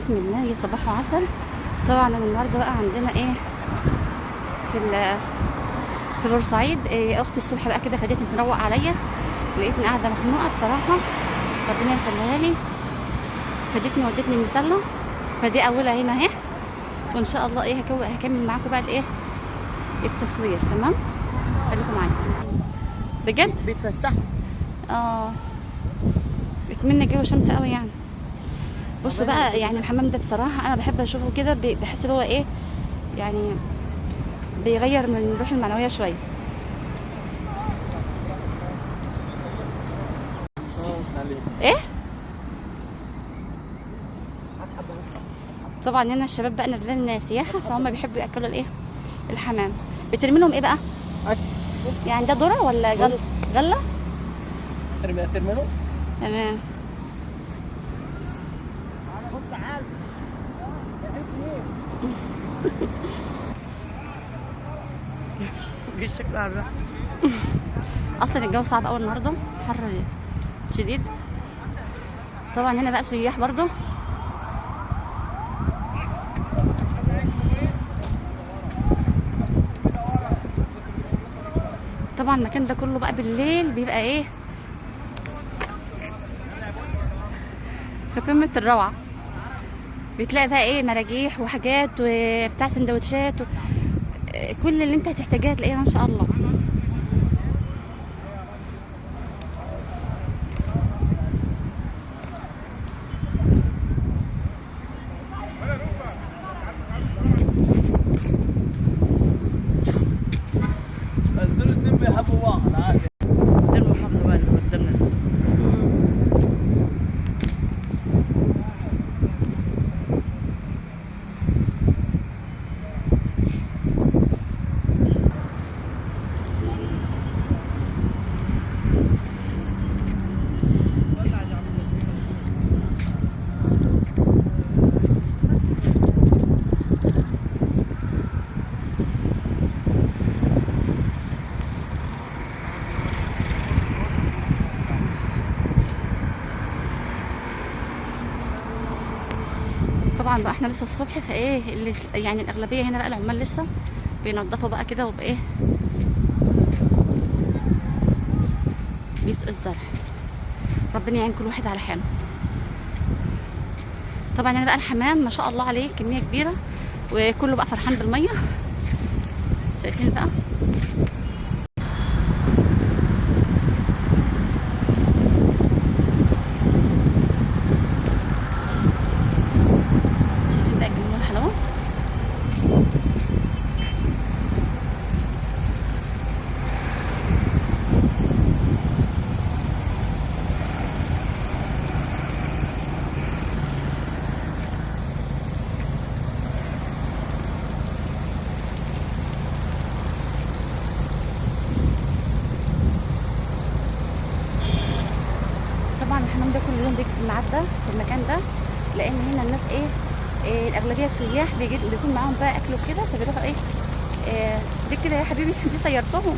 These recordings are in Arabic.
بسم الله يا صباح وعسل. طبعا النهارده بقى عندنا ايه في في بورسعيد. اختي الصبح بقى كده خدتني تروق عليا، لقيتني قاعده مخنوقه بصراحه، ربنا يخليها لي. خدتني ودتني المسله، فدي اولها هنا اهي، وان شاء الله ايه هكمل معاكم بقى الايه التصوير. تمام، خليكم معايا بجد. بيتفسحوا. بتمنى جو شمس قوي يعني. بصوا بقى، يعني الحمام ده بصراحه انا بحب اشوفه كده، بحس ان هو ايه يعني بيغير من الروح المعنويه شويه. ايه طبعا هنا الشباب بقى نازلين سياحه، فهم بيحبوا ياكلوا الايه الحمام. بترمي لهم ايه بقى؟ اكل. يعني ده ذره ولا غله؟ ترمي. تمام. شكله على الراحه. اصلا الجو صعب قوي النهارده، حر شديد. طبعا هنا بقى سياح برضو. طبعا المكان ده كله بقى بالليل بيبقى ايه في قمة الروعة. بتلاقي بقى ايه مراجيح وحاجات وبتاع سندوتشات كل اللي انت هتحتاجها تلاقيها ان شاء الله. دول اتنين بيحبوا بعض عادي. دي المحافظة بقى اللي قدامنا. طبعا بقى احنا لسه الصبح، فايه اللي يعني الاغلبيه هنا بقى العمال لسه بينضفوا بقى كده وبايه بيسقوا الزرع. ربنا يعين كل واحد على حاله. طبعا هنا بقى الحمام ما شاء الله عليه كميه كبيره، وكله بقى فرحان بالميه. شايفين بقى الجمهور حلاوه. طبعا الحمام ده كل يوم بيجي في الميعاد ده في المكان ده، لان هنا الناس إيه الاغلبيه السياح بيكون معاهم بقى اكل وكده، فبيروحوا دي كده يا حبيبي دي طيرتهم.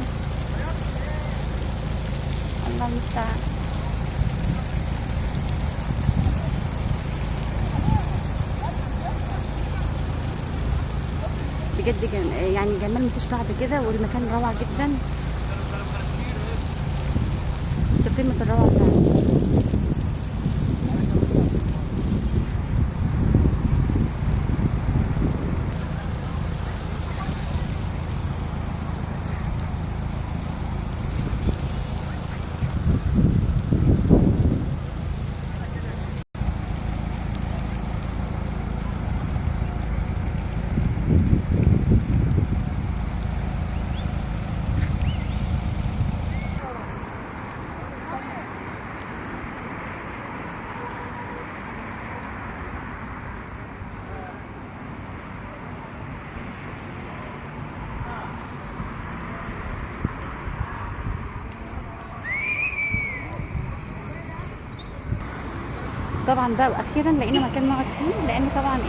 الله المستعان. بجد يعني جمال مفيش بعد كده، والمكان روعه جدا في قمه الروعه فعلا. طبعا بقى واخيرا لقينا مكان نقعد فيه، لان طبعا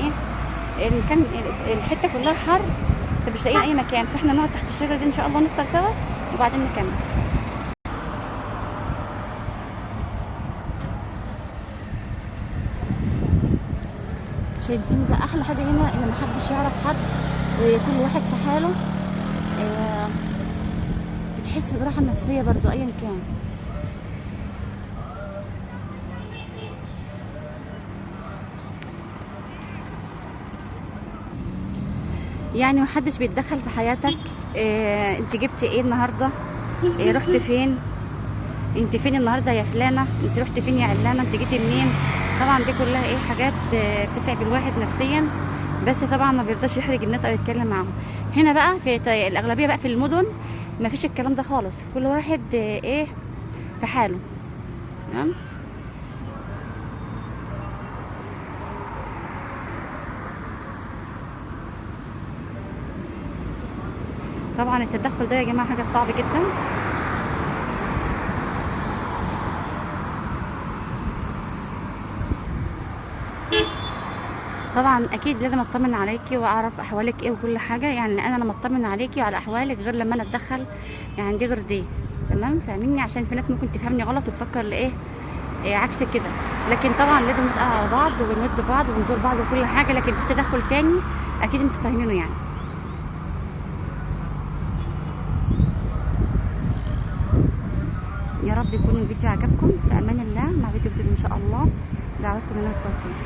المكان الحته كلها حر، فمش لاقيين اي مكان، فاحنا نقعد تحت الشجره دي ان شاء الله نفطر سوا وبعدين نكمل. شايفين بقى احلى حاجه هنا ان محدش يعرف حد، وكل واحد في حاله. آه، بتحس براحه نفسيه برضو ايا كان. يعني محدش بيتدخل في حياتك. انت جبتي ايه النهارده؟ رحت فين؟ انت فين النهارده يا فلانه؟ انت رحت فين يا علانه؟ انت جيتي منين؟ طبعا دي كلها ايه حاجات بتتعب الواحد نفسيا، بس طبعا ما بيرضاش يحرج الناس او يتكلم معاهم. هنا بقى في الاغلبيه بقى في المدن ما فيش الكلام ده خالص، كل واحد ايه في حاله. تمام. طبعا التدخل ده يا جماعه حاجه صعبه جدا. طبعا اكيد لازم اطمن عليكي واعرف احوالك ايه وكل حاجه، يعني انا لما اطمن عليكي وعلى احوالك غير لما انا اتدخل، يعني دي غير دي. تمام، فاهميني؟ عشان في ناس ممكن تفهمني غلط وتفكر لايه عكس كده. لكن طبعا لازم نسال على بعض ونود بعض ونزور بعض وكل حاجه، لكن في تدخل تاني اكيد انتوا فاهمينه يعني. يا رب يكون الفيديو عجبكم. في امان الله، مع فيديو جديد ان شاء الله. دعواتكم لنا التوفيق.